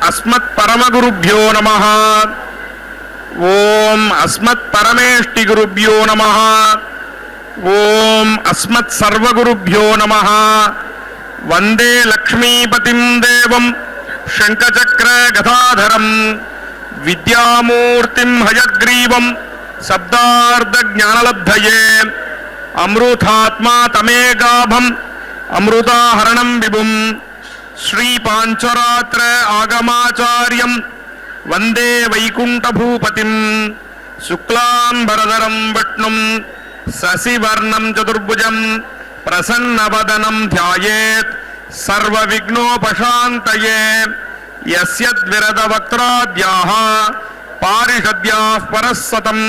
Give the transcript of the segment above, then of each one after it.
ಅಸ್ಮತ್ ಪರಮಗುರುಭ್ಯೋ ನಮಃ. ಓಂ ಅಸ್ಮತ್ ಪರಮೇಷ್ಟಿ ಗುರುಭ್ಯೋ ನಮಃ. ಓಂ ಅಸ್ಮತ್ ಸರ್ವಗುರುಭ್ಯೋ ನಮಃ. ವಂದೇ ಲಕ್ಷ್ಮೀಪತಿಂ ದೇವಂ ಶಂಖಚಕ್ರ ಗದಾಧರಂ ವಿದ್ಯಾಮೂರ್ತಿಂ ಹಯಗ್ರೀವಂ ಶಬ್ದಾರ್ಧ ಜ್ಞಾನಲಬ್ಧಯೇ ಅಮೃತಾತ್ಮಾ ತಮೇಗಾಭಂ ಅಮೃತಾಹರಣಂ ವಿಭುಂ ಶ್ರೀ ಪಾಂಚರಾತ್ರ ಆಗಮಾಚಾರ್ಯಂ ವಂದೇ ವೈಕುಂಠಭೂಪತಿಂ ಶುಕ್ಲಾಂಬರಧರಂ ವಿಷ್ಣುಂ ಶಶಿವರ್ಣಂ ಚತುರ್ಭುಜಂ ಪ್ರಸನ್ನವದನಂ ಧ್ಯಾಯೇತ್ ಸರ್ವವಿಘ್ನೋಪಶಾಂತಯೇ. ಯಸ್ಯದ್ವಿರದವಕ್ತ್ರಾದ್ಯಾಃ ಪಾರಿಷದ್ಯಾಃ ಪರಸ್ಸತಂ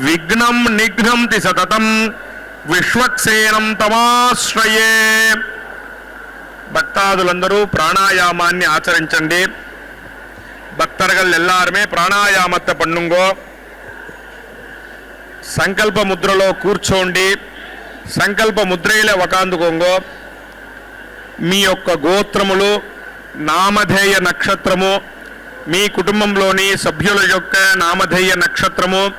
ವಿಘ್ನಂ ನಿಘ್ನಂತಿ ಸತತಂ విశ్వక్సేనం తమాశ్రయే. భక్తాదులందరూ ప్రాణాయామాన్ని ఆచరించండి. భక్తர்கள் எல்லாருமே ప్రాణాయామத்தை பண்ணுங்கோ. సంకల్ప ముద్రలో కూర్చోండి. సంకల్ప ముద్రయిలే ఒకాందుకోంగో. మీ యొక్క గోత్రములు, నామధేయ నక్షత్రము, మీ కుటుంబంలోని సభ్యుల యొక్క నామధేయ నక్షత్రము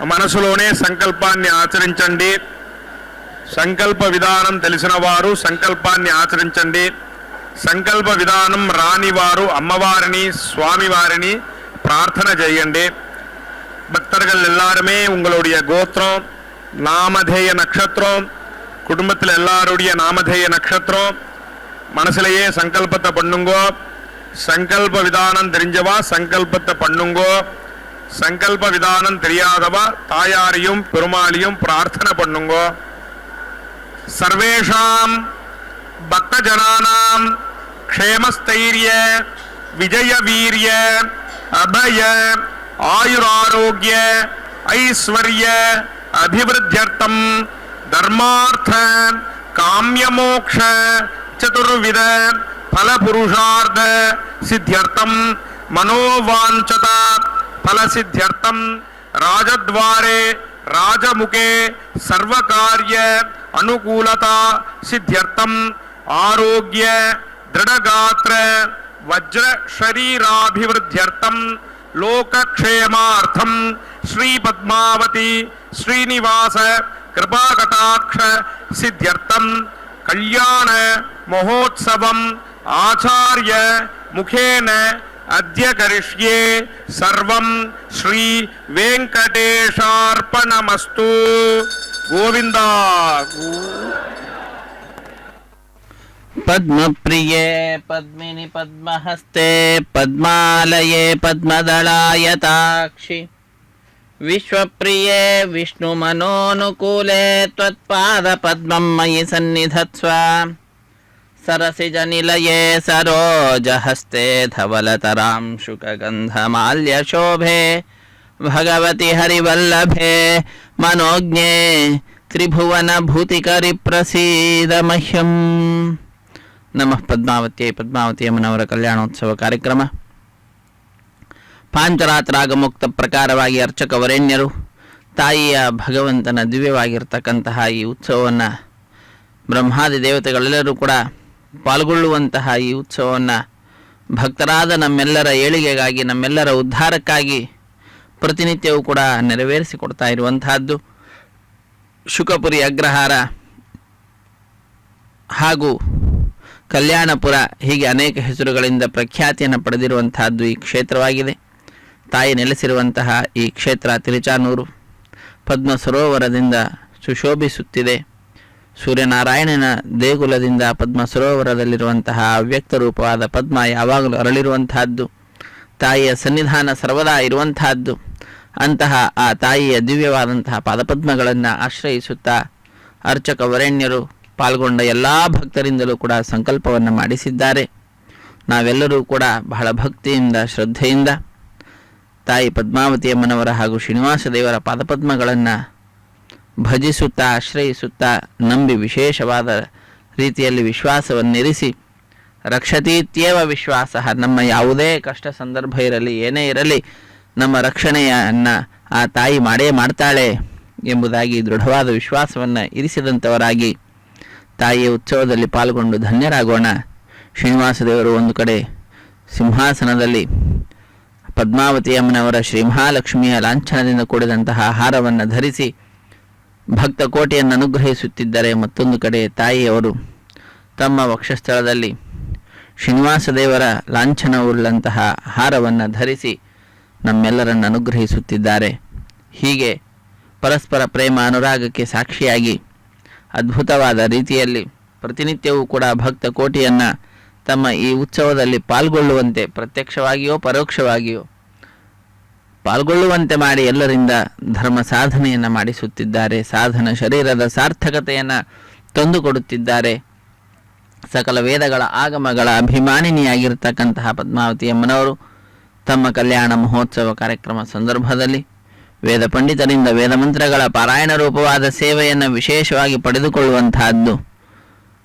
మనసులోనే సంకల్పాన్ని ఆచరించండి. సంకల్ప విధానం తెలిసిన వారు సంకల్పాన్ని ఆచరించండి. సంకల్ప విధానం రాని వారు అమ్మవారిని స్వామివారిని ప్రార్థన చేయండి. பக்தர்கள் எல்லாருமே உங்களுடைய கோத்திரம், நாமதேய நட்சத்திரம், குடும்பத்தில் எல்லாருடைய நாமதேய நட்சத்திரம் மனசுலயே சங்கல்பத்தை பண்ணுங்கோ. சங்கல்ப விதானம் தெரிஞ்சவா சங்கல்பத்தை பண்ணுங்கோ. சங்கல்ப விதானம் தெரியாதவா தாயாரையும் பெருமாளையும் பிரார்த்தனை பண்ணுங்கோ. सर्वेषां भक्तजनानां क्षेमस्थैर्य विजयवीर्य अभय आयुरारोग्य ऐश्वर्य अभिवृद्ध्यर्थं धर्मार्थ काम्यमोक्ष चतुर्विध फलपुरुषार्थ सिद्ध्यर्थं मनोवाञ्छित फलसिद्ध्यर्थं राजद्वारे राजमुखे सर्वकार्य अनुकूलता सिद्ध्यर्थम आरोग्य दृढ़गात्र वज्र शरीराभिवृद्ध्यर्थम लोकक्षेमार्थम श्री पद्मावती श्रीनिवास कृपाकटाक्ष सिद्ध्यर्थम कल्याण महोत्सवम आचार्य मुखेन अद्य करिष्ये सर्वं श्री वेंकटेशार्पणमस्तु. गोविंद. पद्मप्रिये पद्मिनि पद्महस्ते पद्मालये पद्मदलायताक्षि विश्वप्रिये विष्णुमनोनुकूले त्वत्पादपद्मं मयि सन्निधत्स्व. सरसिजनिलये सरोजहस्ते धवलतरां शुकगन्धमाल्यशोभे भगवति हरिवल्लभे मनोज्ञे त्रिभुवनभूतिकरि प्रसीद मह्यं. नमः पद्मावत्यै. पद्मावती ಅಮ್ಮನವರ ಕಲ್ಯಾಣೋತ್ಸವ ಕಾರ್ಯಕ್ರಮ ಪಾಂಚರಾತ್ರಾಗಮುಕ್ತ ಪ್ರಕಾರವಾಗಿ ಅರ್ಚಕ ವರೇಣ್ಯರು ತಾಯಿಯ ಭಗವಂತನ ದಿವ್ಯವಾಗಿರ್ತಕ್ಕಂತಹ ಈ ಉತ್ಸವವನ್ನು ಬ್ರಹ್ಮಾದಿ ದೇವತೆಗಳೆಲ್ಲರೂ ಕೂಡ ಪಾಲ್ಗೊಳ್ಳುವಂತಹ ಈ ಉತ್ಸವವನ್ನು ಭಕ್ತರಾದ ನಮ್ಮೆಲ್ಲರ ಏಳಿಗೆಗಾಗಿ, ನಮ್ಮೆಲ್ಲರ ಉದ್ಧಾರಕ್ಕಾಗಿ ಪ್ರತಿನಿತ್ಯವೂ ಕೂಡ ನೆರವೇರಿಸಿಕೊಡ್ತಾ ಇರುವಂತಹದ್ದು. ಶುಕಪುರಿ ಅಗ್ರಹಾರ ಹಾಗೂ ಕಲ್ಯಾಣಪುರ ಹೀಗೆ ಅನೇಕ ಹೆಸರುಗಳಿಂದ ಪ್ರಖ್ಯಾತಿಯನ್ನು ಪಡೆದಿರುವಂತಹದ್ದು ಈ ಕ್ಷೇತ್ರವಾಗಿದೆ. ತಾಯಿ ನೆಲೆಸಿರುವಂತಹ ಈ ಕ್ಷೇತ್ರ ತಿರುಚಾನೂರು ಪದ್ಮ ಸರೋವರದಿಂದ ಸುಶೋಭಿಸುತ್ತಿದೆ. ಸೂರ್ಯನಾರಾಯಣನ ದೇಗುಲದಿಂದ ಪದ್ಮ ಸರೋವರದಲ್ಲಿರುವಂತಹ ಅವ್ಯಕ್ತ ರೂಪವಾದ ಪದ್ಮ ಯಾವಾಗಲೂ ಅರಳಿರುವಂತಹದ್ದು. ತಾಯಿಯ ಸನ್ನಿಧಾನ ಸರ್ವದಾ ಇರುವಂತಹದ್ದು. ಅಂತಹ ಆ ತಾಯಿಯ ದಿವ್ಯವಾದಂತಹ ಪಾದಪದ್ಮಗಳನ್ನು ಆಶ್ರಯಿಸುತ್ತಾ ಅರ್ಚಕ ವರೇಣ್ಯರು ಪಾಲ್ಗೊಂಡ ಎಲ್ಲ ಭಕ್ತರಿಂದಲೂ ಕೂಡ ಸಂಕಲ್ಪವನ್ನು ಮಾಡಿಸಿದ್ದಾರೆ. ನಾವೆಲ್ಲರೂ ಕೂಡ ಬಹಳ ಭಕ್ತಿಯಿಂದ ಶ್ರದ್ಧೆಯಿಂದ ತಾಯಿ ಪದ್ಮಾವತಿಯಮ್ಮನವರ ಹಾಗೂ ಶ್ರೀನಿವಾಸ ದೇವರ ಪಾದಪದ್ಮಗಳನ್ನು ಭಜಿಸುತ್ತಾ ಆಶ್ರಯಿಸುತ್ತಾ ನಂಬಿ ವಿಶೇಷವಾದ ರೀತಿಯಲ್ಲಿ ವಿಶ್ವಾಸವನ್ನಿರಿಸಿ ರಕ್ಷತೀತ್ಯೇವ ವಿಶ್ವಾಸ, ನಮ್ಮ ಯಾವುದೇ ಕಷ್ಟ ಸಂದರ್ಭ ಇರಲಿ ಏನೇ ಇರಲಿ ನಮ್ಮ ರಕ್ಷಣೆಯನ್ನು ಆ ತಾಯಿ ಮಾಡೇ ಮಾಡ್ತಾಳೆ ಎಂಬುದಾಗಿ ದೃಢವಾದ ವಿಶ್ವಾಸವನ್ನು ಇರಿಸಿದಂಥವರಾಗಿ ತಾಯಿಯ ಉತ್ಸವದಲ್ಲಿ ಪಾಲ್ಗೊಂಡು ಧನ್ಯರಾಗೋಣ. ಶ್ರೀನಿವಾಸ ದೇವರು ಒಂದು ಕಡೆ ಸಿಂಹಾಸನದಲ್ಲಿ ಪದ್ಮಾವತಿ ಅಮ್ಮನವರ ಶ್ರೀ ಮಹಾಲಕ್ಷ್ಮಿಯ ಲಾಂಛನದಿಂದ ಕೂಡಿದಂತಹ ಹಾರವನ್ನು ಧರಿಸಿ ಭಕ್ತ ಕೋಟಿಯನ್ನು ಅನುಗ್ರಹಿಸುತ್ತಿದ್ದರೆ, ಮತ್ತೊಂದು ಕಡೆ ತಾಯಿಯವರು ತಮ್ಮ ವಕ್ಷಸ್ಥಳದಲ್ಲಿ ಶ್ರೀನಿವಾಸ ದೇವರ ಲಾಂಛನವುಳ್ಳಂತಹ ಹಾರವನ್ನು ಧರಿಸಿ ನಮ್ಮೆಲ್ಲರನ್ನು ಅನುಗ್ರಹಿಸುತ್ತಿದ್ದಾರೆ. ಹೀಗೆ ಪರಸ್ಪರ ಪ್ರೇಮ ಅನುರಾಗಕ್ಕೆ ಸಾಕ್ಷಿಯಾಗಿ ಅದ್ಭುತವಾದ ರೀತಿಯಲ್ಲಿ ಪ್ರತಿನಿತ್ಯವೂ ಕೂಡ ಭಕ್ತ ಕೋಟಿಯನ್ನು ತಮ್ಮ ಈ ಉತ್ಸವದಲ್ಲಿ ಪಾಲ್ಗೊಳ್ಳುವಂತೆ, ಪ್ರತ್ಯಕ್ಷವಾಗಿಯೋ ಪರೋಕ್ಷವಾಗಿಯೋ ಪಾಲ್ಗೊಳ್ಳುವಂತೆ ಮಾಡಿ ಎಲ್ಲರಿಂದ ಧರ್ಮ ಸಾಧನೆಯನ್ನು ಮಾಡಿಸುತ್ತಿದ್ದಾರೆ. ಸಾಧನ ಶರೀರದ ಸಾರ್ಥಕತೆಯನ್ನು ತಂದುಕೊಡುತ್ತಿದ್ದಾರೆ. ಸಕಲ ವೇದಗಳ ಆಗಮಗಳ ಅಭಿಮಾನಿನಿಯಾಗಿರ್ತಕ್ಕಂತಹ ಪದ್ಮಾವತಿ ಅಮ್ಮನವರು ತಮ್ಮ ಕಲ್ಯಾಣ ಮಹೋತ್ಸವ ಕಾರ್ಯಕ್ರಮ ಸಂದರ್ಭದಲ್ಲಿ ವೇದ ಪಂಡಿತರಿಂದ ವೇದಮಂತ್ರಗಳ ಪಾರಾಯಣ ರೂಪವಾದ ಸೇವೆಯನ್ನು ವಿಶೇಷವಾಗಿ ಪಡೆದುಕೊಳ್ಳುವಂತಹದ್ದು.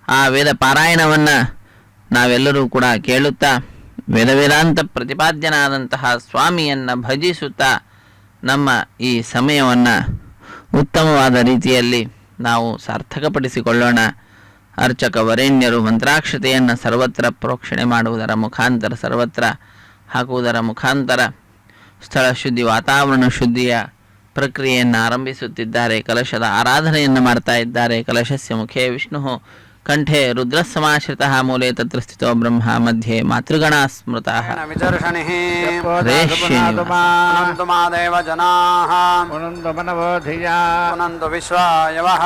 ಆ ವೇದ ಪಾರಾಯಣವನ್ನು ನಾವೆಲ್ಲರೂ ಕೂಡ ಕೇಳುತ್ತಾ ವೇದಾಂತ ಪ್ರತಿಪಾದ್ಯನಾದಂತಹ ಸ್ವಾಮಿಯನ್ನು ಭಜಿಸುತ್ತಾ ನಮ್ಮ ಈ ಸಮಯವನ್ನು ಉತ್ತಮವಾದ ರೀತಿಯಲ್ಲಿ ನಾವು ಸಾರ್ಥಕಪಡಿಸಿಕೊಳ್ಳೋಣ. ಅರ್ಚಕ ವರೇಣ್ಯರು ಮಂತ್ರಾಕ್ಷತೆಯನ್ನು ಸರ್ವತ್ರ ಪ್ರೋಕ್ಷಣೆ ಮಾಡುವುದರ ಮುಖಾಂತರ, ಸರ್ವತ್ರ ಹಾಕುವುದರ ಮುಖಾಂತರ ಸ್ಥಳ ಶುದ್ಧಿ, ವಾತಾವರಣ ಶುದ್ಧಿಯ ಪ್ರಕ್ರಿಯೆಯನ್ನು ಆರಂಭಿಸುತ್ತಿದ್ದಾರೆ. ಕಲಶದ ಆರಾಧನೆಯನ್ನು ಮಾಡ್ತಾ ಇದ್ದಾರೆ. ಕಲಶಸ್ಯ ಮುಖೇ ವಿಷ್ಣು, ಕಂಠೆ ರುದ್ರಸಮಾಶ್ರಿತಃ, ಮೂಲೆ ತತ್ರ ಸ್ಥಿತೋ ಬ್ರಹ್ಮ, ಮಧ್ಯೆ ಮಾತೃಗಣ ಸ್ಮೃತಃ. ದೇವ ಜನಾಃ ಪುನಂತು ಮನಬೋಧಿಯಾ ಪುನಂತು ವಿಶ್ವಾಯವಃ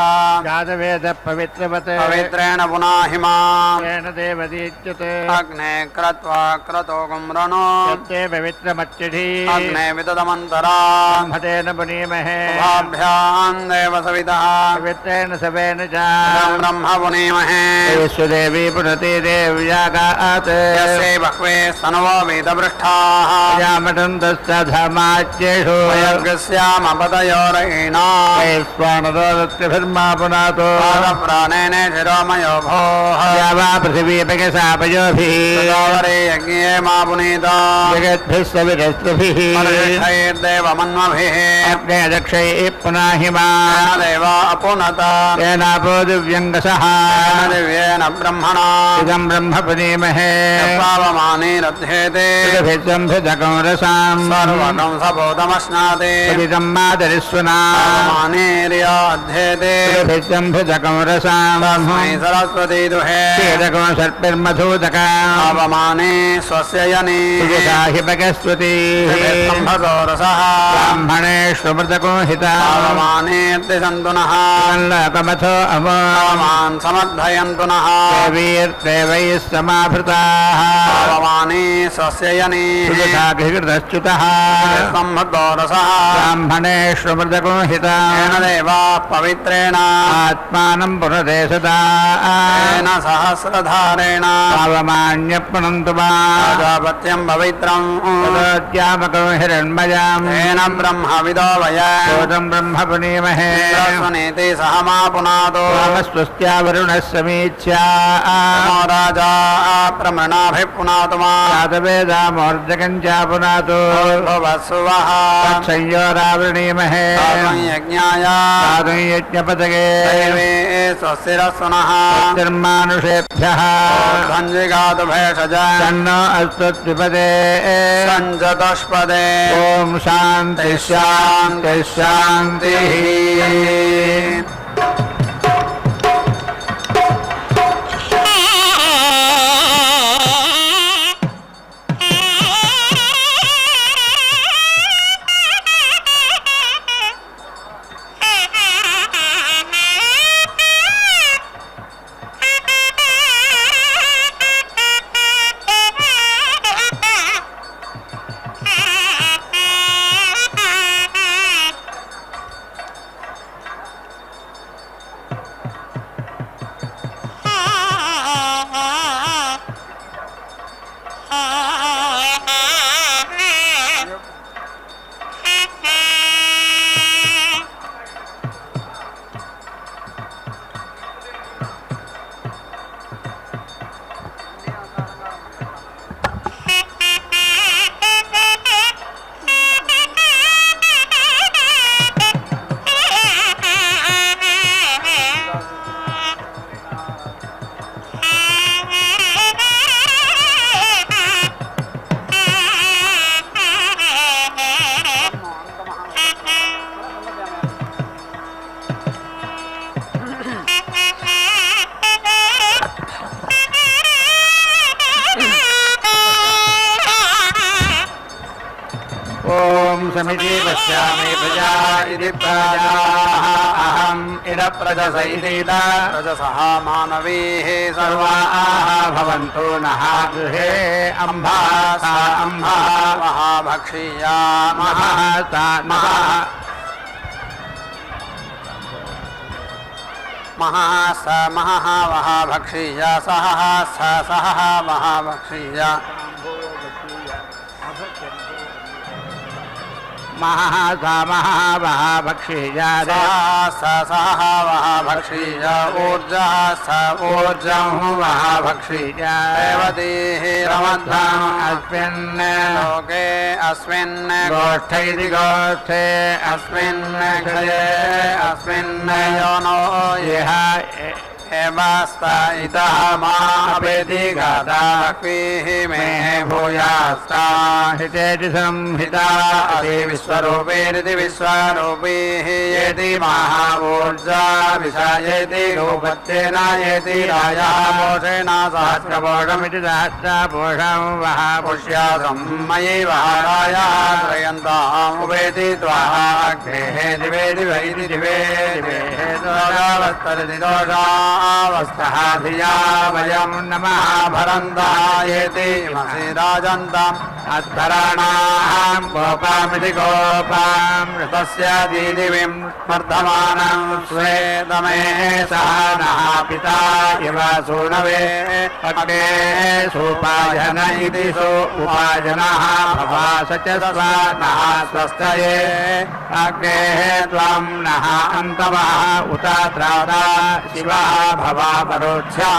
ಜಾತವೇದ ಪವಿತ್ರವತೆ ಪವಿತ್ರೇಣ ಪುನಾಹಿಮಾಂ ದೇವದೀಚ್ಯತೆ ಅಗ್ನೇ ಕ್ರತ್ವಾ ಕ್ರತೋ ಗುಮ್ರನೋ ಯತ್ತೆ ಪವಿತ್ರಮಚ್ಚಿಧಿ ಅಗ್ನೇ ವಿದದಮಂತರಾ ಬ್ರಹ್ಮತೇನ ಪುನೀಮಹೇ ಭಾಭ್ಯಾಂ ದೇವ ಸವಿತಃ ಪವಿತ್ರೇಣ ಸವೇನ ಚ ಬ್ರಹ್ಮ ಪುನೀಮಹೇ विश्वदेवी पुनते देव्यागात् यस्यै बह्वे स्तनवो वेदपृष्ठाः यामटन्तश्चधमाच्येषु यज्ञस्यामपतयोरयिणा वैश्वानरो दत्तभिर्मा पुनातो प्राणेन शिरोमयो भोः या वा पृथिवीपयसापयोभिः तदोवरे यज्ञे मा पुनीतो जगद्भिः सविरस्त्रिभिः देवमन्वभिः अग्ने दक्षैः पुनाहिमा देवा अपुनत तेनापो दिव्यङ्गसः दिव्येन ब्रह्मणा इदं ब्रह्म पुनीमहे पावमानेरध्येते भिद्यं रसां सर्वकं सपोतमश्नाते पतितं मातरिस्वना मानेर्याध्येते भिद्यं रसां तस्मै सरस्वती दुहे कीटको सर्पिर्मधूतका पावमाने स्वस्य यने हि भगस्वती ब्रह्मतो रसः ब्राह्मणेष्वमृतको हिता पावमानेऽर्ति सन्तु नः लोकमथो अमान् समर्थयन्तु नः देवैः समाभृताः पावमाने स्वस्य यने घृतश्च्युतः सम्भतो रसः ब्राह्मणेष्वमृतको हिता येन देवाः पवित्रेण आत्मानं पुनते सदा येन सहस्रधारेण पावमान्यप्नुन्तु प्रजापत्यं पवित्रं तदोद्यामको हिरण्मयां येन ब्रह्मविदो वय भूतं ब्रह्म पुनीमहे स्वनेति सह मा पुनातो स्वस्त्या वरुणः समीच्या राजा प्रमृणाभिः पुनातु मा जातवेदामोर्जकं च पुनातु भवस्सुवः संयोरावृणीमहे यज्ञाय यज्ञपतगे दैवे स्वस्तिरस्वनः निर्मानुषेभ्यः सञ्जिगातु भेषज तन्नो अस्तुत्विपदे सञ्जतुष्पदे ॐ शान्ति शान्ति शान्तिः. समिति पश्यामि प्रजा इति प्रजाः अहम् इद प्रजस इति प्रजसः मानवीः सर्वाः भवन्तु नः गृहे अम्भा सा अम्भा महाभक्षीया महासा महास महावः भक्षीया सह सह महाभक्षीया महासा महावः भक्षीया सह वः भक्षीया ऊर्जा स ऊर्जं वः भक्षीया देवतीः रमध्वम् अस्मिन् लोके अस्मिन् गोष्ठे इति गोष्ठे अस्मिन् क्षये अस्मिन् योनो यः एवास्ता इतः मापेति गादाक्वीः मे भूयास्ता हितेति संहिता अति विश्वरूपेरिति विश्वरूपीः येति महाऊर्जा विषयेति गोपत्येन येति राजः पोषेण सहस्रपोषमिति सहस्रपोषं वः पुष्यासं मयि वः राजः त्रयन्तामुपेति त्वाः अग्नेः दिवे दिवे इति दिवे दिवे दोषावस्तरति दोषा अवस्थः धिया वयं नमः भरन्तः येति मसि राजन्तम् अद्धरणां गोपामिति गोपां ऋतस्य दीदिविं वर्धमानं स्वेदमे सह नः पिता इव सूनवे अग्ने सुपायन इति सु उपायनः भवास च स्व नः स्वस्तये अग्नेः त्वं नः अन्तमः उत त्राता शिवः भवा परोक्षा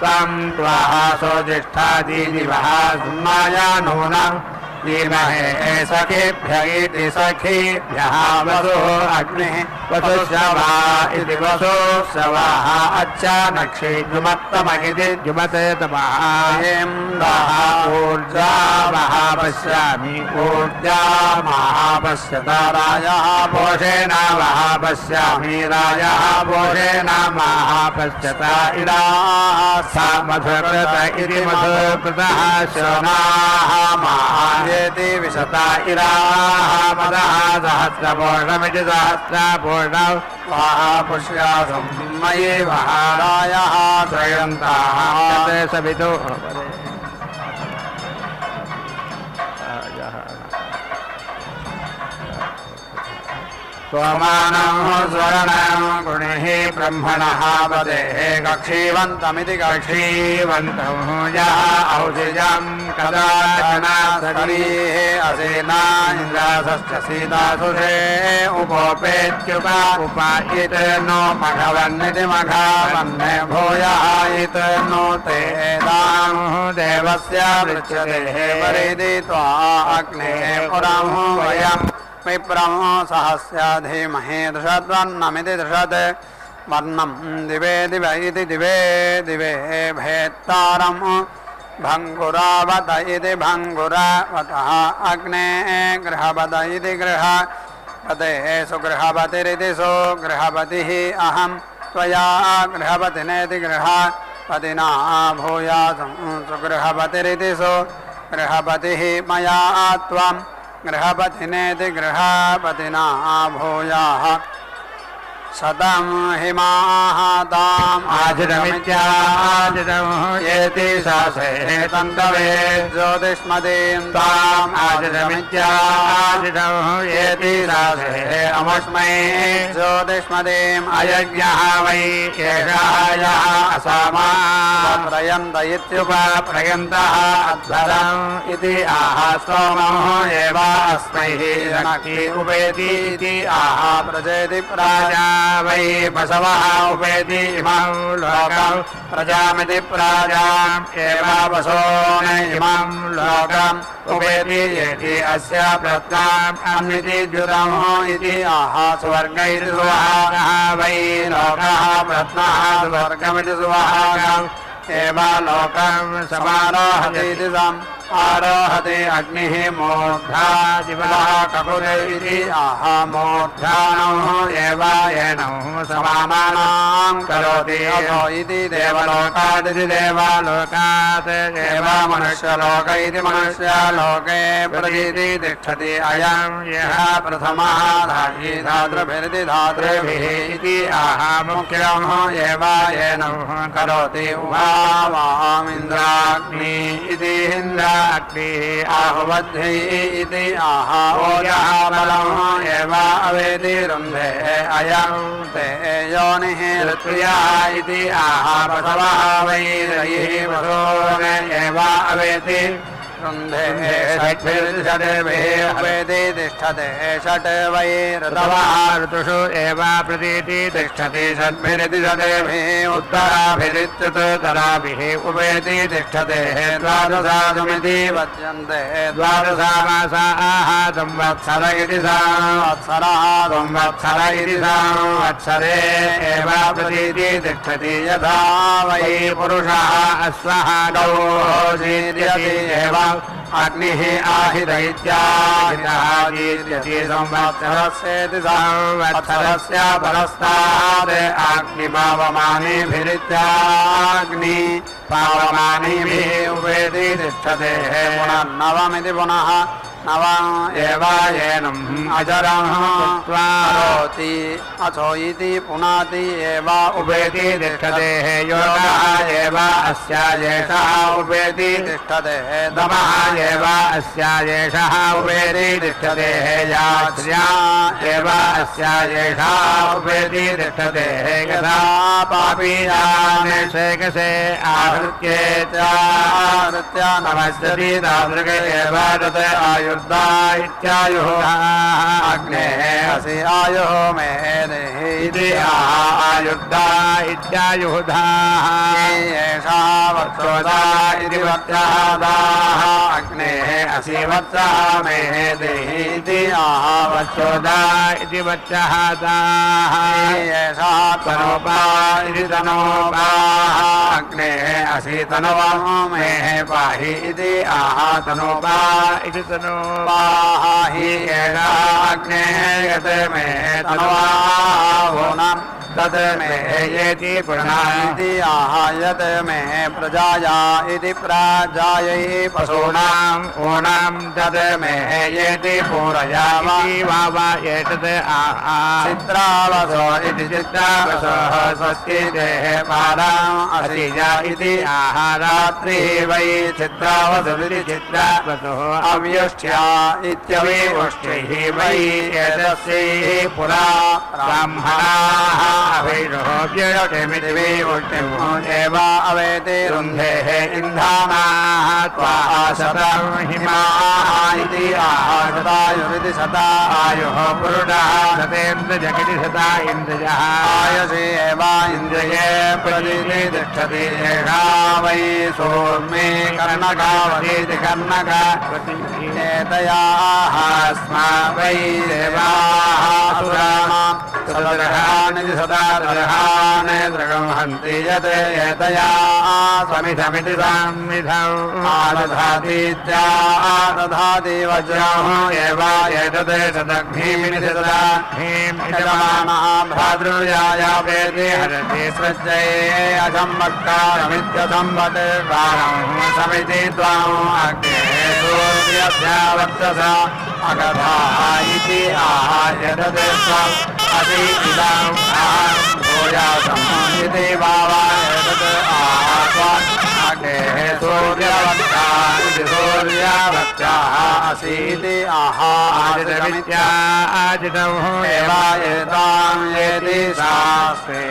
त्वं त्वाः सोजिष्ठादीदिवः सुम्माया नूनं धीमहे सखेभ्य इति सखीभ्यः वसुः अग्निः वसुश्रवा इति वसुश्रवाः अच्छ नक्षि जुमत्तमगिति जुमते तमः हेम्दः ऊर्जा मः पश्यामि ऊर्जा मः पश्यता राजः पोषेण मः पश्यामि राजः पोषेण मः पश्यता इडाः सा मधुकृत इति मधुकृतः शोनाः मः येति विशता इराः मदः सहस्रपोषमिति सहस्रपोषौ वाः पुष्यासं मयि वहारायः त्रयन्ताः सवितो सोमानं स्वर्णं गुणिः ब्रह्मणः पदेः कक्षीवन्तमिति कक्षीवन्तं यः औषिजं कदाचन सरीः असेना इन्द्रासश्च सीतासुषे उपोपेत्युप उपायित नो मघवन्निति मघवन्ने भूयः इत् नो ते दां देवस्य पृच्छते परिधि त्वा अग्नेः पुरं वयम् विप्रमो सहस्य धीमहि दृषद्वर्णमिति दृषत् वर्णं दिवे दिव इति दिवे दिवे भेत्तारं भङ्गुरावत इति भङ्गुरावतः अग्ने गृहपद इति गृहपतेः सुगृहपतिरिति सुगृहपतिः अहं त्वया गृहपतिनेति गृहपतिना भूयासं सुगृहपतिरिति सुगृहपतिः मया त्वं गृहपतिनेति गृहपतिना भूयाः शतं हिमाः ताम् आजिरमित्याजिरं येति शासेः तन्तवे ज्योतिष्मतीं ताम् आजिरमित्याजिरं येति शासेः अमुष्मै ज्योतिष्मतीम् अयज्ञः वै एषः यः असामा प्रयन्त इत्युपप्रयन्तः अध्वरम् इति आह सोमो एव अस्मै रणकी उपेति इति आह प्रजेति प्राजा वै पशवः उपेति इमं लोकं प्रजामिति प्राजाम् एव वसोन इमं लोकम् उपेति येति अस्य प्रत्नाम् अन्विति द्युतम् इति आह स्वर्ग इति सुवहागः वै लोकः प्रत्नः स्वर्गमिति सुवहागम् एव लोकं समारोहति इति आरोहते अग्निः मूर्धा दिवः ककुले इति आह मूर्धानौ एवायनौ समानानां करोति अथो इति देवलोकादिति देवालोकात् एव मनुष्यलोक इति मनुष्यलोके प्रतीति तिष्ठति अयं यः प्रथमः धायि धातृभिरिति धातृभिः इति आह मुख्यं एवायनौ करोति उभावामिन्द्राग्नि इति इन्द्राग्निः आहुवध्यै इति आह ओजः बलम् एव अवेति रुन्धे अयं ते योनिः ऋत्वियः इति आह प्रसवः वै रयिः वसून एव अवेति रुन्धे षड्भिर्षड्भिः अवेति तिष्ठते षट् वै ऋतवः ऋतुषु एव प्रतीति तिष्ठति षड्भिरिति षड्भिः उत्तराभिरित्युत्तराभिः उपेति तिष्ठते द्वादशादमिति वच्यन्ते द्वादशामासाः संवत्सर इति संवत्सरः संवत्सर इति संवत्सरे एव प्रतीति तिष्ठति यथा वै पुरुषः अश्वः गौः एव अग्निः आहिदैत्याहिराजीर्यति संवत्सरस्येति संवत्सरस्य परस्तात् अग्निपावमानेभिरित्याग्नि पावमानेभिः उपेति तिष्ठते पुनर्नवमिति पुनः नवम् एवायेनम् अजरम् करोति अथो इति पुनाति एव उपेति तिष्ठते योगः एव अस्यायेषः उपेति तिष्ठते दमः एव अस्यायेषः उपेति तिष्ठते यात्र्या एव अस्यायेषः उपेति तिष्ठते यथा पापीयान् शेकसे आहृत्य नमस्यति तादृग एव तत् आयुर्दा इत्यायुः अग्नेः असि आयुः मे देहि इति आयुर्दा इत्यायुः धाः एषा वत्सोदा इति वत्सः दाः अग्नेः असि वत्सः मे देहि इति वत्सोदा इति वत्सः दाः एषा तनोपा इति तनोपाः अग्नेः असि तनवं मे पाहि इति तनोपा इति तनोपाहि एषा अग्नेः यत् मे तनवाहोनम् तत् मे येति पुराणिति यत् मे प्रजाया इति प्राजायै पशूनाम् ओणाम् तत् मे येति पूरयामि वावा एतत् चित्रावसो इति चित्रावसः स्वस्तिदेः पाराम् असिजा इति रात्रिः वै चित्रावसुरिति चित्रावसोः अव्युष्ठ्या इत्यविवुष्टिः वै एतस्यैः पुरा ब्राह्मणाः एव अवेति रुन्धेः इन्धानाः त्वा शतं हिमाः इति शतायुरिति शता आयुः पुरुषः शतेन्द्रजगिति शता इन्द्रियः आयसि एव इन्द्रिये प्रदिति तिष्ठति एषा वै सोमे कर्णकावतीति कर्णकावती एतयाः स्मा वै देवाः असुराणां सदर्हानिति सदादर्हान् दृगंहन्ति यत् एतया समिधमिति संविधम् आदधातीत्यादधाति वज्रम् एव एतत् शतघ्नीमिति शतघ्नीम् यजमानः भ्रातृजाया वेति हरति सृज्ये अजम्मत्कारमित्यसम्वत् वारम् समिति त्वाम् अग्ने सूर्यस्यावर्चसा अगधाः इति यतत् त्वम् असि इदम् भूयासम् इति भावा एतत् अग्नेः सूर्यवत्ता इति सूर्यवत्याः असीति आदितमित्या आदितम् एव एताम् येति शास्त्रे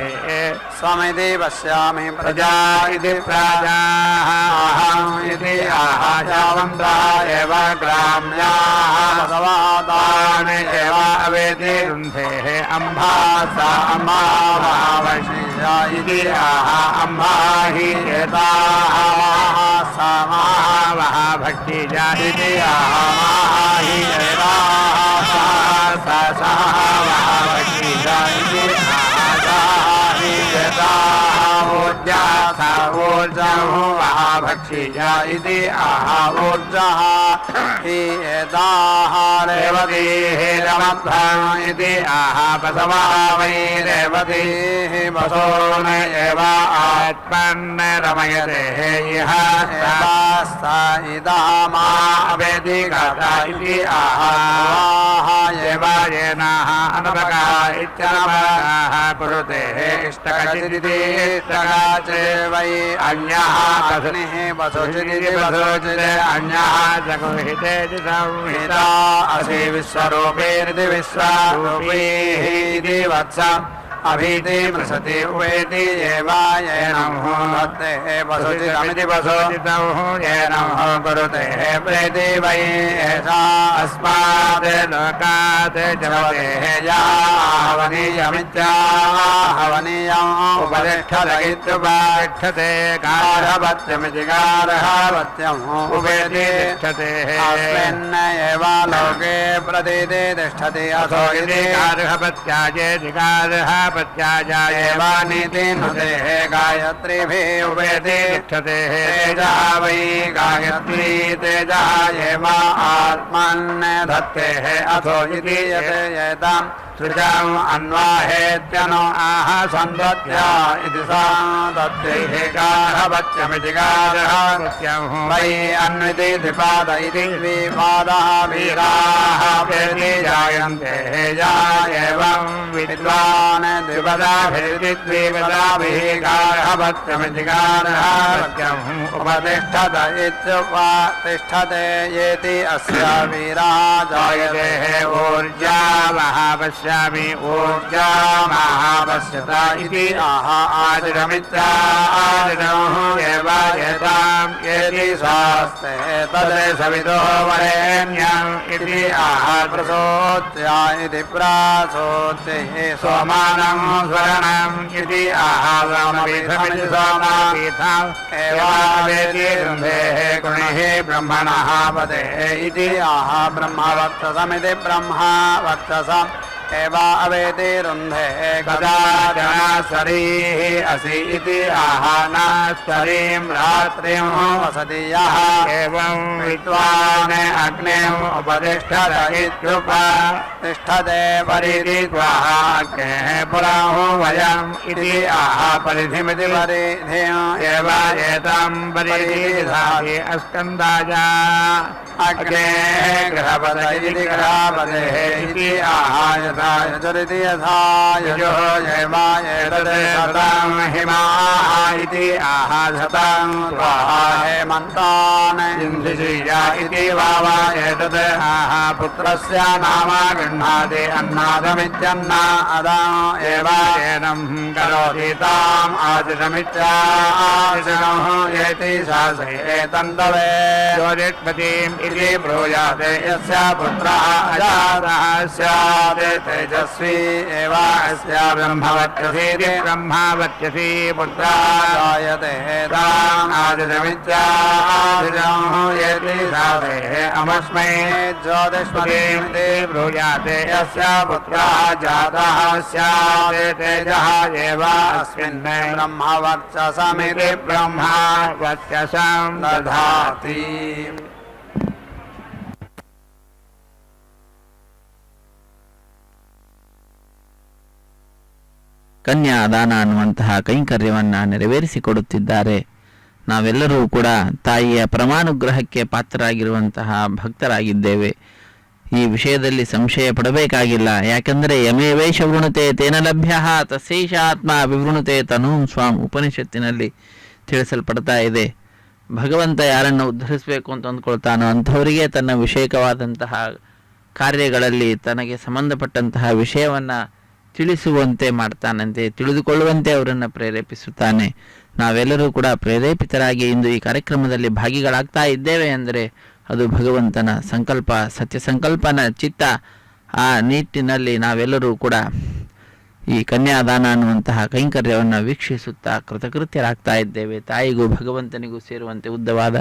स्वमिति पश्यामि प्रजा इति प्राजाः अहम् इति जावन्ता एव ग्राम्याः बसवातान् एव अवेति रुन्धेः अम्भा सा अम्बा महावैष्णिया इति अम्बा हि एताः सा महाभक्तिजा इति हि एताः सा महाभक्तिजा इति ऊर्जं भक्षीय इति ऊर्जः रेवतीः रमध्वम् इति बसवः वै रेवतीः बसो न एव आत्मन् रमयते इह इदामा वेदिकथा इति एव येनाः अनपका इत्यनपः कुरुते इष्टकचिदिति इष्टका च वै अन्यः कथनिः वसुचिदिति वसुचित् अन्यः जगुहिते संहिता असि विश्वरूपेरिति विश्वरूपीः इति वत्सम् अभीति मृषति उवेति येवायेनं भक्ते वसुचितमिति वसुचितं येनं कुरुते प्रेति वै एषा अस्मात् लोकात् जगते यावनीयमित्याहवनीयम् उपतिष्ठत इत्युपतिष्ठते गार्हपत्यमिति गार्हपत्यम् उवेति तिष्ठते अस्मिन् एव लोके प्रतीति तिष्ठति असो इति गार्हपत्याजेति पत्याजायेवानीति नुतेः गायत्रीभिः उपेति तिष्ठते तेजः वै गायत्री तेजः एव आत्मन् दत्तेः अथो इति यत् एतां सृजाम् अन्वाहेत्यनो सन्दत्या इति सा दत्तेः गार्हपत्यमिति गार्हपत्यं वै अन्विति द्विपाद इति द्विपादः वीराः प्रेति जायन्ते या एवं विद्वान् द्विपदाभिरिति द्विपदाभिः गार्हपत्यमिति गार्हपत्यम् उपतिष्ठत इत्युपतिष्ठते येति अस्य वीरः जायते ऊर्जावः पश्यामि ऊर्जा महापश्यत इति आदिरमित्या आदिरम् एव एताम् यदि शास्ते तद् सवितो वरेण्यम् इति प्रसोत्या इति प्रासोत्तिः सोमानं स्वर्णम् इति सोमपीठमिति सोमपीठम् एवावेति रुन्धेः गुणिः ब्रह्मणः पदेः इति ब्रह्मवक्षसमिति ब्रह्मवक्षसम् एवा अवेति रुन्धे गदाजनास्वरीः असि इति नास्वरीं रात्रिं वसति यः एवं विद्वान् अग्निम् उपतिष्ठत इत्युपतिष्ठते परिधित्वाः अग्नेः पुरं वयम् इति परिधिमिति परिधिम् एव एतं परिधिधाति अस्कन्दाय अग्नेः गृहपते इति गृहपतेः इति यजरिति यथा यजो जयमा एतत् शतं हिमाः इति शतं स्वाहा हेमन्तान् इन्द्रिया इति वावा एतत् पुत्रस्य नाम गृह्णाति अन्नादमित्यन्ना अदम् एव एनं करोति ताम् आदिशमित्यादिशम् एति शासे एतन्तवे ज्योतिष्पतिम् इति ब्रूयाते यस्य पुत्रः अजातः स्यात् तेजस्वी एव अस्य ब्रह्मवत्यसीति ब्रह्मवत्यसी पुत्रः जायते ताम् आदिशमित्यादिशम् एति शासे अमस्मै ज्योतिष्पतिमिति ब्रूयाते यस्य पुत्रः जातः स्यात् तेजः एव अस्मिन् ब्रह्मवर्चसमिति ब्रह्मवर्चसं दधाति। ಕನ್ಯಾದಾನ ಅನ್ನುವಂತಹ ಕೈಂಕರ್ಯವನ್ನು ನೆರವೇರಿಸಿಕೊಡುತ್ತಿದ್ದಾರೆ. ನಾವೆಲ್ಲರೂ ಕೂಡ ತಾಯಿಯ ಪರಮಾನುಗ್ರಹಕ್ಕೆ ಪಾತ್ರರಾಗಿರುವಂತಹ ಭಕ್ತರಾಗಿದ್ದೇವೆ. ಈ ವಿಷಯದಲ್ಲಿ ಸಂಶಯ ಪಡಬೇಕಾಗಿಲ್ಲ. ಯಾಕೆಂದರೆ ಯಮೇವೇಶ ವೃಣುತೆ ತೇನ ಲಭ್ಯ ತಸ್ಯೈಷ ಆತ್ಮ ವಿವೃಣುತೆ ತನೂಂ ಸ್ವಾಂ ಉಪನಿಷತ್ತಿನಲ್ಲಿ ತಿಳಿಸಲ್ಪಡ್ತಾ ಇದೆ. ಭಗವಂತ ಯಾರನ್ನು ಉದ್ಧರಿಸಬೇಕು ಅಂತ ಅಂದ್ಕೊಳ್ತಾನೋ ಅಂಥವರಿಗೆ ತನ್ನ ವಿಷಯಕವಾದಂತಹ ಕಾರ್ಯಗಳಲ್ಲಿ ತನಗೆ ಸಂಬಂಧಪಟ್ಟಂತಹ ವಿಷಯವನ್ನು ತಿಳಿಸುವಂತೆ ಮಾಡ್ತಾನಂತೆ, ತಿಳಿದುಕೊಳ್ಳುವಂತೆ ಅವರನ್ನು ಪ್ರೇರೇಪಿಸುತ್ತಾನೆ. ನಾವೆಲ್ಲರೂ ಕೂಡ ಪ್ರೇರೇಪಿತರಾಗಿ ಇಂದು ಈ ಕಾರ್ಯಕ್ರಮದಲ್ಲಿ ಭಾಗಿಗಳಾಗ್ತಾ ಇದ್ದೇವೆ ಅಂದರೆ ಅದು ಭಗವಂತನ ಸಂಕಲ್ಪ, ಸತ್ಯ ಸಂಕಲ್ಪನ ಚಿತ್ತ. ಆ ನಿಟ್ಟಿನಲ್ಲಿ ನಾವೆಲ್ಲರೂ ಕೂಡ ಈ ಕನ್ಯಾದಾನ ಅನ್ನುವಂತಹ ಕೈಂಕರ್ಯವನ್ನು ವೀಕ್ಷಿಸುತ್ತಾ ಕೃತಕೃತ್ಯರಾಗ್ತಾ ಇದ್ದೇವೆ. ತಾಯಿಗೂ ಭಗವಂತನಿಗೂ ಸೇರುವಂತೆ ಉದ್ದವಾದ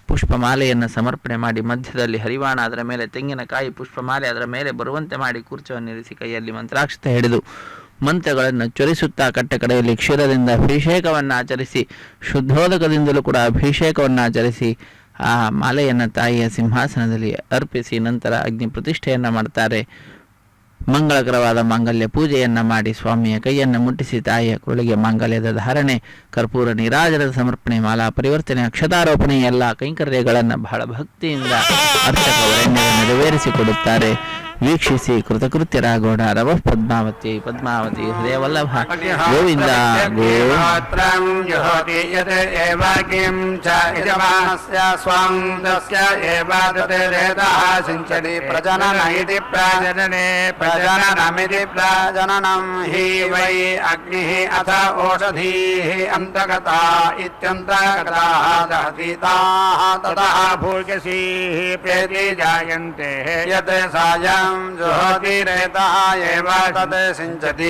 ಪುಷ್ಪಮಾಲೆಯನ್ನು ಸಮರ್ಪಣೆ ಮಾಡಿ, ಮಧ್ಯದಲ್ಲಿ ಹರಿವಾಣ, ಅದರ ಮೇಲೆ ತೆಂಗಿನಕಾಯಿ, ಪುಷ್ಪಮಾಲೆ ಅದರ ಮೇಲೆ ಬರುವಂತೆ ಮಾಡಿ, ಕೂರ್ಚವನ್ನಿರಿಸಿ ಕೈಯಲ್ಲಿ ಮಂತ್ರಾಕ್ಷತೆ ಹಿಡಿದು ಮಂತ್ರಗಳನ್ನು ಚೊರಿಸುತ್ತಾ ಕಟ್ಟ ಕಡೆಯಲ್ಲಿ ಕ್ಷೀರದಿಂದ ಅಭಿಷೇಕವನ್ನು ಆಚರಿಸಿ ಶುದ್ಧೋದಕದಿಂದಲೂ ಕೂಡ ಅಭಿಷೇಕವನ್ನು ಆಚರಿಸಿ ಆ ಮಾಲೆಯನ್ನು ತಾಯಿಯ ಸಿಂಹಾಸನದಲ್ಲಿ ಅರ್ಪಿಸಿ ನಂತರ ಅಗ್ನಿ ಪ್ರತಿಷ್ಠೆಯನ್ನು ಮಾಡ್ತಾರೆ. ಮಂಗಳಕರವಾದ ಮಾಂಗಲ್ಯ ಪೂಜೆಯನ್ನು ಮಾಡಿ ಸ್ವಾಮಿಯ ಕೈಯನ್ನು ಮುಟ್ಟಿಸಿ ತಾಯಿಯ ಕುರುಳಿಗೆ ಮಾಂಗಲ್ಯದ ಧಾರಣೆ, ಕರ್ಪೂರ ನೀರಾಜನದ ಸಮರ್ಪಣೆ, ಮಾಲಾ ಪರಿವರ್ತನೆ, ಅಕ್ಷತಾರೋಪಣೆ ಎಲ್ಲ ಕೈಂಕರ್ಯಗಳನ್ನು ಬಹಳ ಭಕ್ತಿಯಿಂದ ಅರ್ಚಕವರನ್ನೇ ನೆರವೇರಿಸಿಕೊಡುತ್ತಾರೆ. ವೀಕ್ಷಿಸಿ ಕೃತಕೃತ್ಯರಾಗೋಣ. ರವ ಪದ್ಮಾವತಿ ಪದ್ಮಾವತಿ ಹೃದಯವಲ್ಲಭ ಗೋವಿಂದ ಗೋತ್ರಂ ಜುಹೋತಿ ಯತ್ ಏವ ಕಿಂ ಚ ಯಜಮಾನಸ್ಯ ಸ್ವಂ ತಸ್ಯ ಏವ ತತೇರೇತಃ ಸಿಂಚತಿ ಪ್ರಜನನ ಇತಿ ಪ್ರಜನನೆ ಪ್ರಜನನಮಿತಿ ಪ್ರಜನನಂ ಹಿ ವೈ ಅಗ್ನಿಃ ಅಥ ಓಷಧೀಃ ಅಂತಗತಾ ಇತ್ಯಂತಗತಾಃ ದಹತಿ ತಾಃ ತತಃ ಭೂರ್ಗಸೀಃ ಪ್ರೇತಿ ಜಾಯನ್ತೆ ಯತ್ ಸಾಯಂ जुहोति रेतः एव तत् सिञ्चति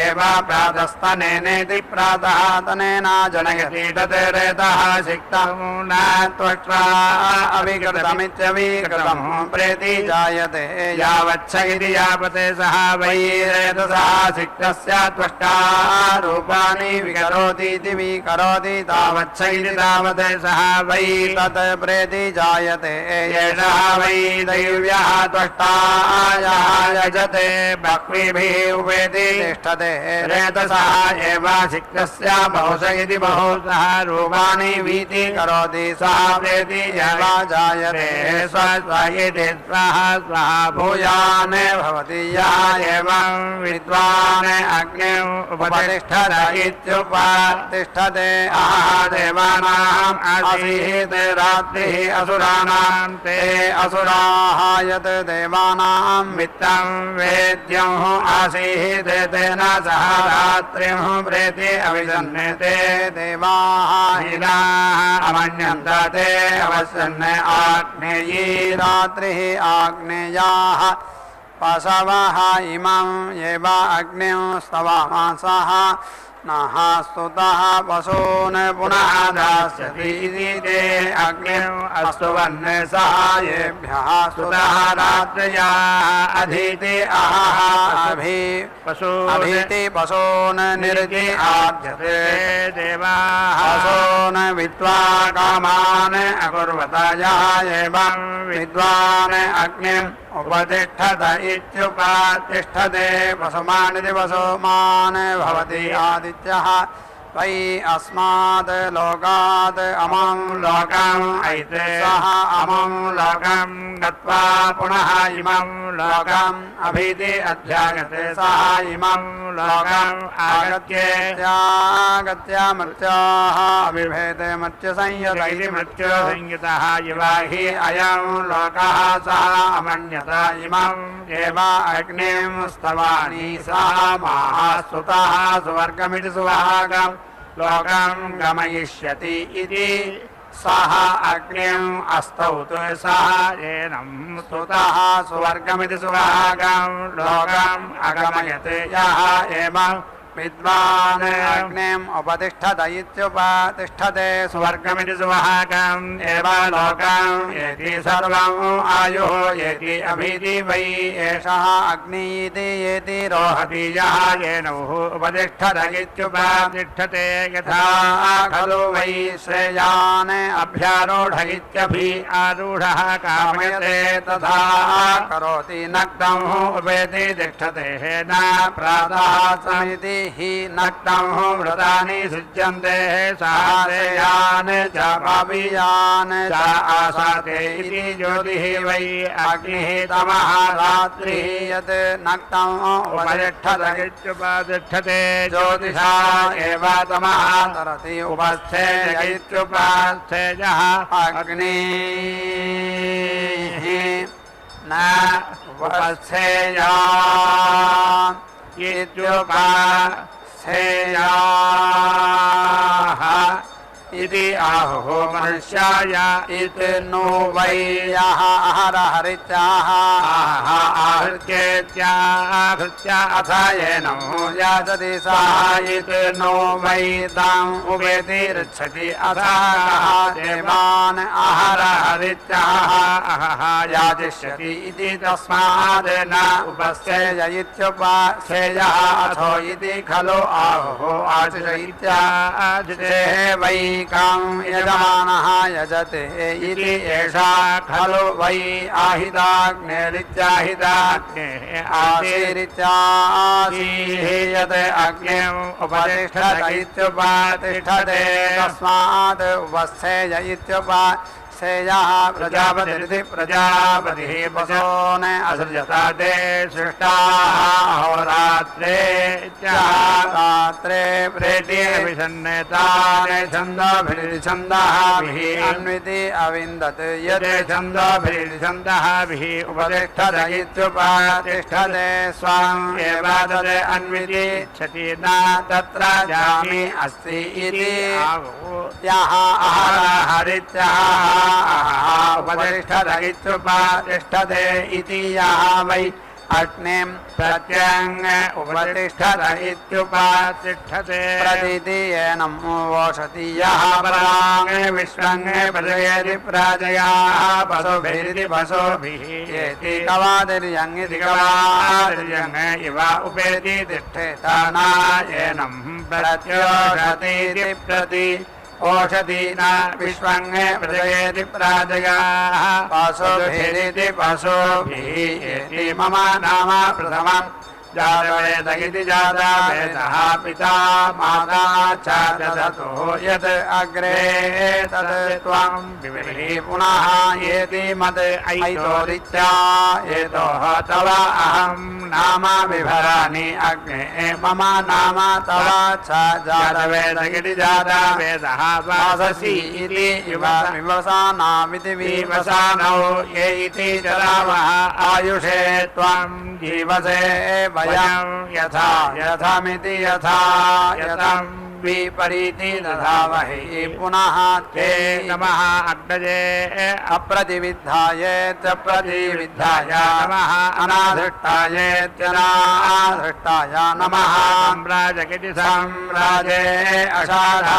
एव प्रातस्तनेनेति प्रातः तनेन जनयति तत् रेतः सिक्तं न त्वष्ट्रा अविकृतमित्यविकृतं प्रेति जायते यावच्छ इति यावत् सः वै रेतसः सिक्तस्य त्वष्टा रूपाणि विकरोति इति विकरोति तावच्छ इति तावत् सः वै तत् प्रेति जायते एषः वै दैव्यः त्वष्टा यजते बह्वीभिः उपेति तिष्ठते रेतसः एव सिक्तस्य बहुश इति बहुशः रूपाणि वीति करोति सः प्रेति एव जायते स्वस्वयिति स्वः स्वः भूयान् भवति यः एवं विद्वान् अग्निं उपतिष्ठत इत्युपतिष्ठते अहः देवानाम् आसीत् रात्रिः असुराणां ते असुराः यत् देवानां वित्तं वेद्यं आसीत् तेन सह रात्रिं प्रेति अविसन्नेते देवाः हीनाः अमन्यन्त ते अवसन् आग्नेयी रात्रिः आग्नेयाः पशवः इमं एव अग्निं स्तवामासः नः स्तुतः पशून् पुनः दास्यति इति ते अग्निम् अस्तुवन् सहायेभ्यः स्तुतः रात्रयाः अधीति अहः अभीति पशून् निरति आद्यते देवाः पशून् विद्वा कामान् अकुर्वत यः एवं विद्वान् अग्निम् उपतिष्ठत इत्युपतिष्ठते पशुमानिति पशुमान् भवति आदित्यः वै अस्मात् लोकात् अमं लोकम् ऐते सः अमं लोकं गत्वा पुनः इमं लोकम् अभीति अध्यागते सः इमं लोकम् आगत्य मर्त्याः अभिभेते मर्त्यसंयत इति मर्त्यसंयतः इव हि अयं लोकः सः अमन्यत इमं एव अग्निं स्तवानि सः महास्तुतः सुवर्गमिति सुभागम् लोकं गमयिष्यति इति सः अग्निम् अस्तौतु सः एनं स्तुतः सुवर्गमिति सुभागं लोकम् अगमयते यः एवं विद्वान् अग्निम् उपतिष्ठत इत्युपतिष्ठते सुवर्गमिति सुभागम् एव लोकम् एति सर्वम् आयुः एति अभीति वै एषः अग्निः एति रोहति यः येनौः उपतिष्ठत इत्युपतिष्ठते यथा खलु वै श्रेयान् अभ्यारूढ इत्यभि आरूढः कामयते तथा करोति नक्तं उपेति तिष्ठते न प्रातः समिति हि नक्तं व्रतानि सृज्यन्ते साधयान् च पापीयान् च आसाते इति ज्योतिः वै अग्निः तमः रात्रिः यत् नक्तं उपतिष्ठत इत्युपतिष्ठते ज्योतिषा एव तमः तरति उपस्थेय इत्युपस्थेयः अग्निः न उपस्थेयात् इत्युपस्थेयाः इति आहुः मनुष्याय इति नो वै यः अहरहरित्याः आहृत्येत्याहृत्य अथ येनो याचति सः इति नो वै ताम् उपेति ऋच्छति अथ कः देवान् अहरहरित्याः याचिष्यति इति तस्माद् न उपस्थेय इत्युपस्थेयः अथो इति खलु आहुः आचरयित्याजितेः वै काम् यजमानः यजते इति एषा खलु वै आहिताग्नेरित्याहिताग्नेः आसीरित्यासीयते अग्निम् उपतिष्ठत इत्युपतिष्ठते तस्मात् उपस्थेय इत्युपस्थेयः प्रजापतिरिति प्रजापतिः पशून् असृजता ते सृष्टाः अहोरात्रे रात्रे प्रेते विषन्नेताने छन्दोभिर्छन्दःभिः अन्विति अविन्दत् यते छन्दोभिर्छन्दःभिः उपतिष्ठत इत्युपतिष्ठते स्वम् एव तद् अन्विति इच्छति न तत्र जामि अस्ति इति यः अहरहरित्यः उपतिष्ठत इत्युपतिष्ठते इति यः वै अग्निं प्रत्यङ् उपतिष्ठत इत्युपतिष्ठते प्रतीति येनं वोषति यः पराङ् विश्वं प्रजयति प्रजयाः पशुभिरिति पशुभिः एति कवादिर्यङ् इति कवादिर्यङ् इव उपेति तिष्ठेत न येनं प्रत्योषतीति प्रति ओषधि न विश्वं प्रजयति प्राजयाः पशुभिरिति पशुभिः इति मम नाम प्रथमम् जातवेद इति जातवेदः पिता माता च ददतु यत् अग्रे तत् त्वं विविहि पुनः येति मत् ऐतोरित्या एतोः तव अहं नाम विभरामि अग्ने मम नाम तव च जातवेद इति जातवेदः वाससि इति विवसानामिति विवसानौ ये इति चरावः आयुषे त्वं जीवसे वयं यथा यथामिति यथा यतं विपरीति दधामहे पुनः ते नमः अग्नये अप्रतिविद्धाय च प्रतिविद्धाय नमः अनाधृष्टाय नमः सम्राजकिति सम्राजे अषाढा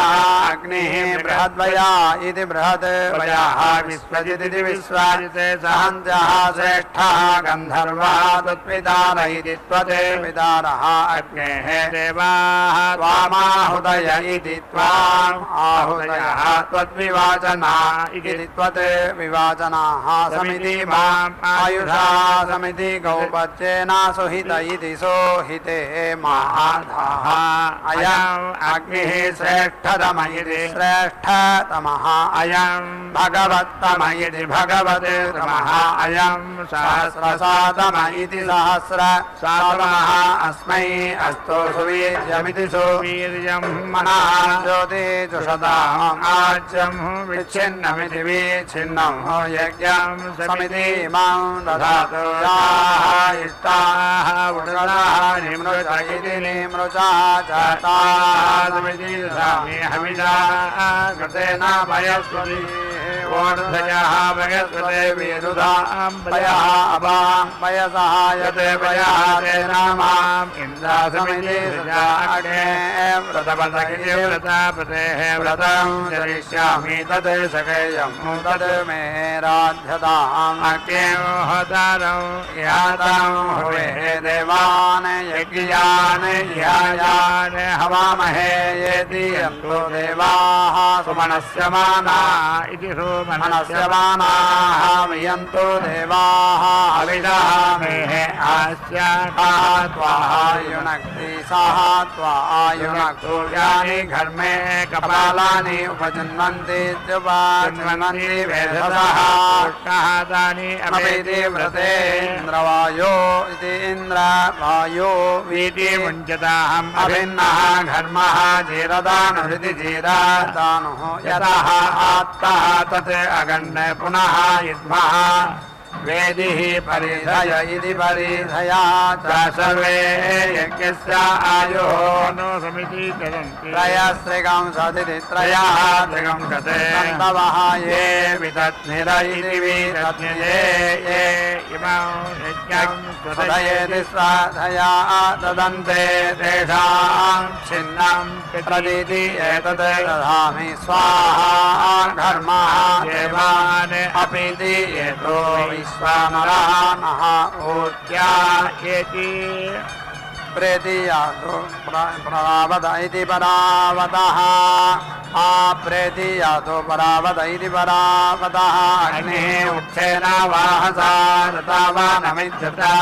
अग्निः बृहद्वया इति बृहद्वयाः विश्वजिदिति विश्वाजिते सहन्त्यः श्रेष्ठः गन्धर्वः त्वत्पितार इति त्वते पितारः अग्नेः देवाः त्वामाहुत इति त्वाम् आहुतयः त्वद्विवाचना इति त्वत् विवाचनाः समिति माम् आयुषा समिति गौपत्येन सुहित इति सोहिते महाधाः अयम् अग्निः श्रेष्ठतम इति श्रेष्ठतमः अयम् भगवत्तम इति भगवततमः अयम् सहस्रसातम इति सहस्रसातमः अस्मै अस्तु सुवीर्यमिति सुवीर्यम् मनः ज्योतिजुषताम् आज्यं विच्छिन्नमिति विच्छिन्नं यज्ञं समिति मां दधातु याः इष्टाः उडगणाः निमृच इति निमृचा चातासमिति दधामि हविषा कृतेन भयस्वती ओर्धयः भयस्वते विरुधां भयः अपां भयसः यते भयः तेन माम् इन्द्रासमिति सजागे व्रतपदगिरि व्रतापतेः व्रतं चरिष्यामि तत् सखेयं तत् मे राध्यताम् अग्निं होतारं यातां हुवेः देवान् यज्ञयान् ह्यायान् हवामहे येति यन्तो देवाः सुमनस्यमाना इति सुमनस्यमानाः वियन्तो देवाः हविषा मेः आस्याकाः त्वायुनक्ति सः त्वायुनक्तु यानि घर्मे कपालानि उपजन्वन्ति उपजन्वन्ति वेधसः तानि अपेति व्रते इन्द्रवायो इति इन्द्रवायो वीति मुञ्चताहम् अभिन्नः घर्मः जीरदानुरिति जीरदानुः यतः आत्तः तत् अगण्य पुनः युद्मः वेदिः परिधय इति परिधया च सर्वे यज्ञस्य आयुः नो समिति तदन्ति त्रयस्त्रिगं सदिति त्रयः त्रिगं गते सन्तवः ये विदध्निर इति विदध्निरे ये इमं यज्ञं तदयेति स्वाधया ददन्ते तेषां छिन्नं पितरीति एतत् ददामि स्वाहा घर्मः देवान् अपीति एतो विश्वानराः ऊर्जा इति प्रेतियातो परावद इति परावतः प्रेतियातो परावद इति परावतः अग्निः उच्छेन वाहसा ऋतावानमिद्धता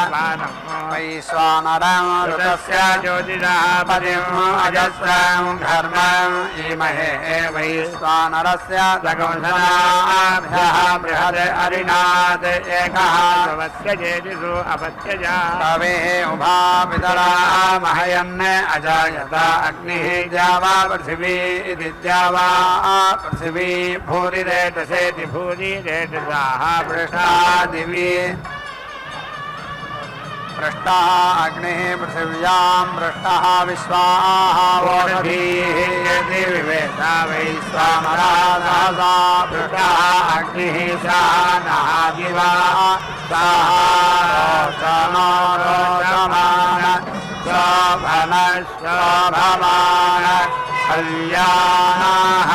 वैश्वानरं ऋतस्य ज्योतिषः पतिम् अजस्रं घर्मम् इमहे वैश्वानरस्य दगंसनाभ्यः बृहद् अरिणात् एकः भवस्य चेतिषु अपत्यजा कवेः उभा पितरा महयन् अजायत अग्निः द्यावा पृथिवी इति द्यावा पृथिवी भूरिरेतसेति भूरिरेतसाः पृष्ठा दिवि पृष्ठः अग्निः पृथिव्यां पृष्ठः विश्वाः वोढधीः यदि विवेदा वैश्वानरासा पृष्ठः अग्निः शानः दिवा साहारोचनो रोचमान शोभन शोभमान कल्याणः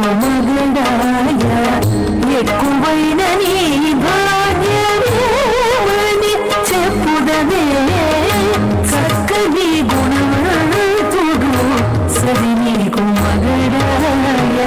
మగడాయ ఎక్కువైన నీ భాగ్యమని చెప్పుదవే చక్కని గుణవంతుడు సరి నీకు మగడాయ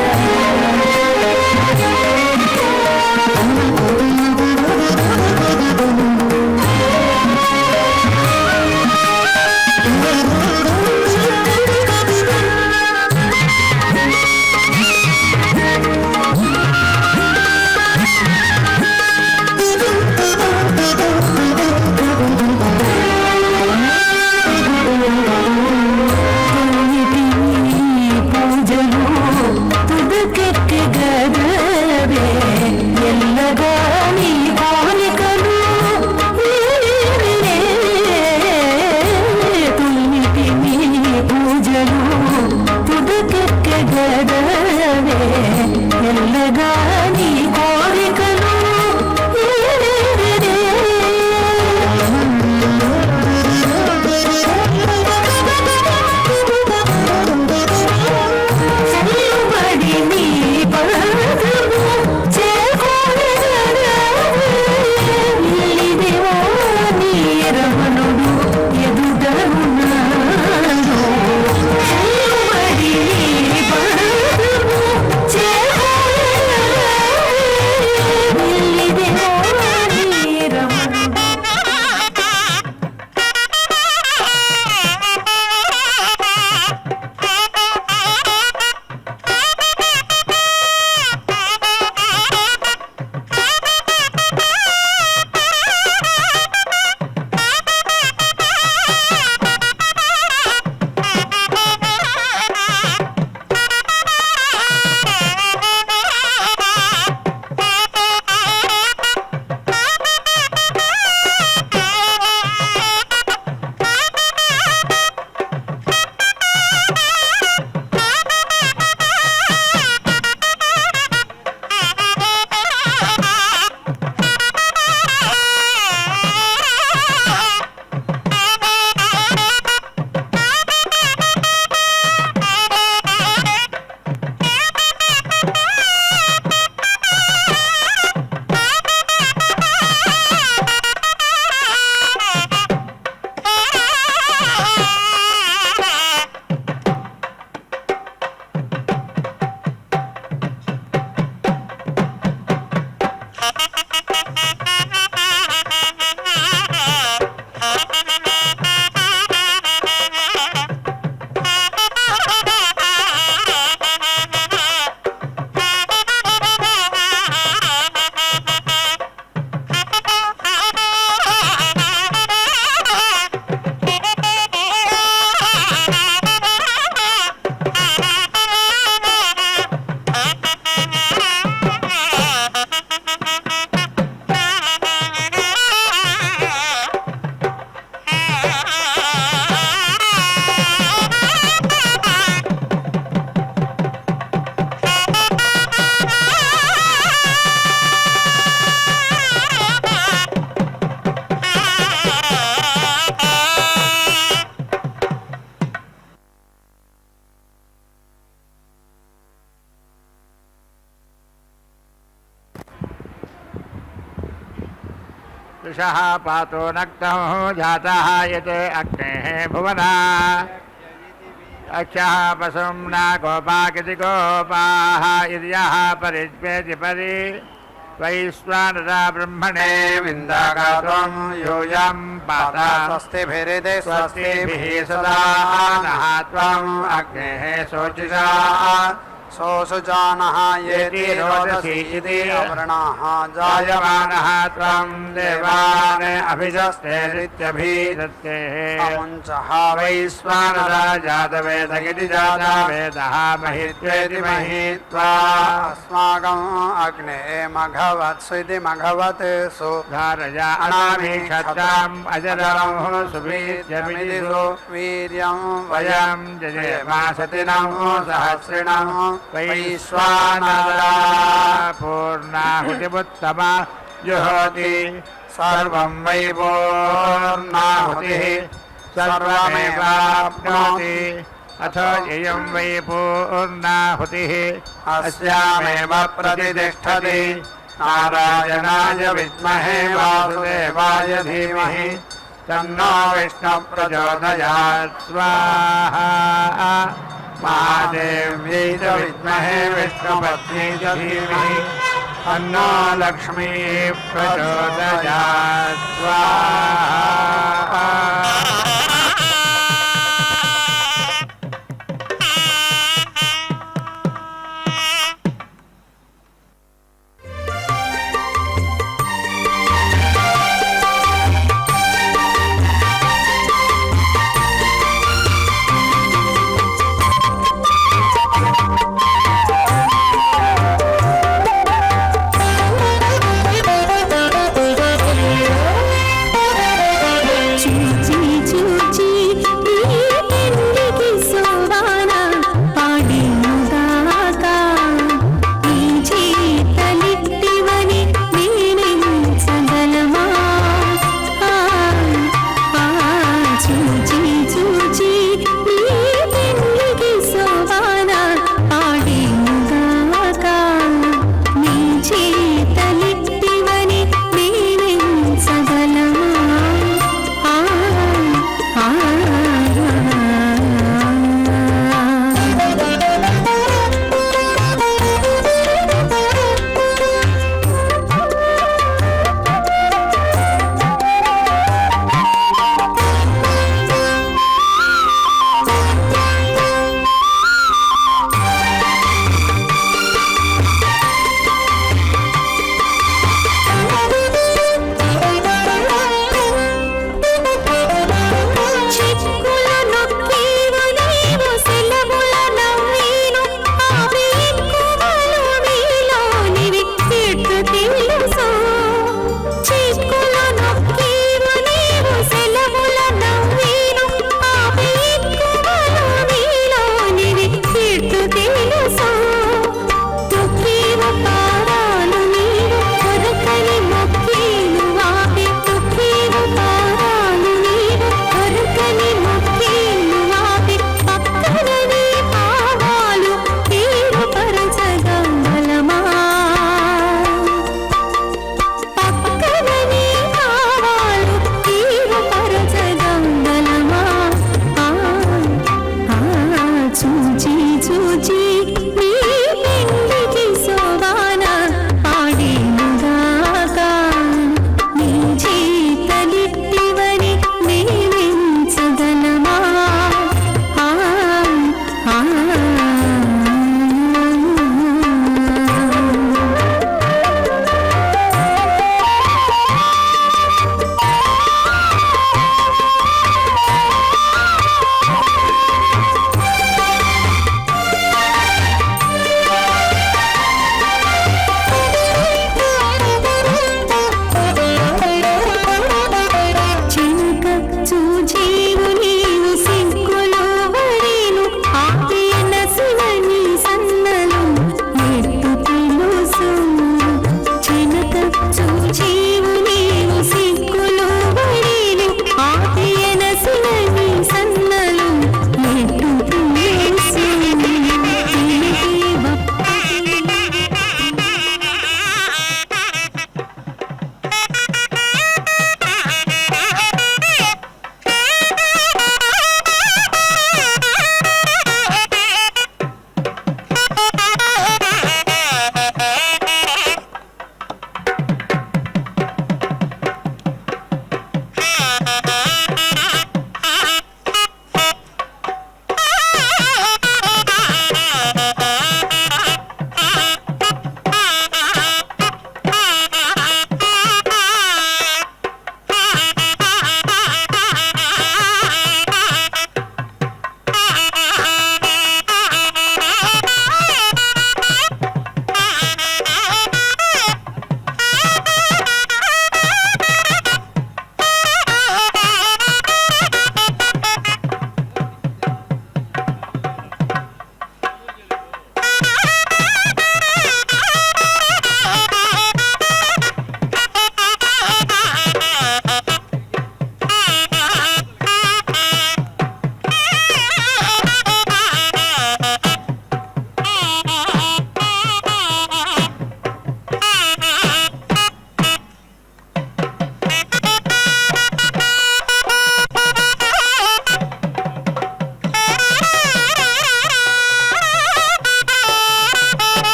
ऋषः पातो नक्तः जातः यत् अग्नेः भुवना अक्षः पशुं न गोपाकिति गोपाः इर्यः परिज्ञेति परि वैश्वानरा ब्रह्मणे विन्दागात्रं यूयं पाता स्वस्तिभिरिदे स्वस्तिभिः सदा नः त्वम् अग्नेः शोचिषा सोऽसुजानः येति रोदसी इति अवर्णाः जायमानः त्वं देवान् अभिजस्तेरित्यभिदत्तेः अमुञ्चः वैश्वानरा जातवेदगिति जातवेदः महित्वेति महित्वा अस्माकम् अग्ने मघवत्सु इति मघवत्सु धारया अनामीक्षत्राम् अजरं सुवीर्यमिति सुवीर्यं वयं जजेमासतिनं सहस्रिणं वैश्वानरा पूर्णाहुतिमुत्तमा जुहोति सर्वं वै पूर्णाहुतिः सर्वमेवाप्नोति अथ इयं वै पूर्णाहुतिः अस्यामेव प्रतिष्ठति नारायणाय विद्महे वासुदेवाय धीमहि तन्नो विष्णुः प्रचोदयात् स्वाहा महादेव्यै च विद्महे विष्णुपत्न्यै च धीमहि तन्नो लक्ष्मीः प्रचोदयात् स्वाहा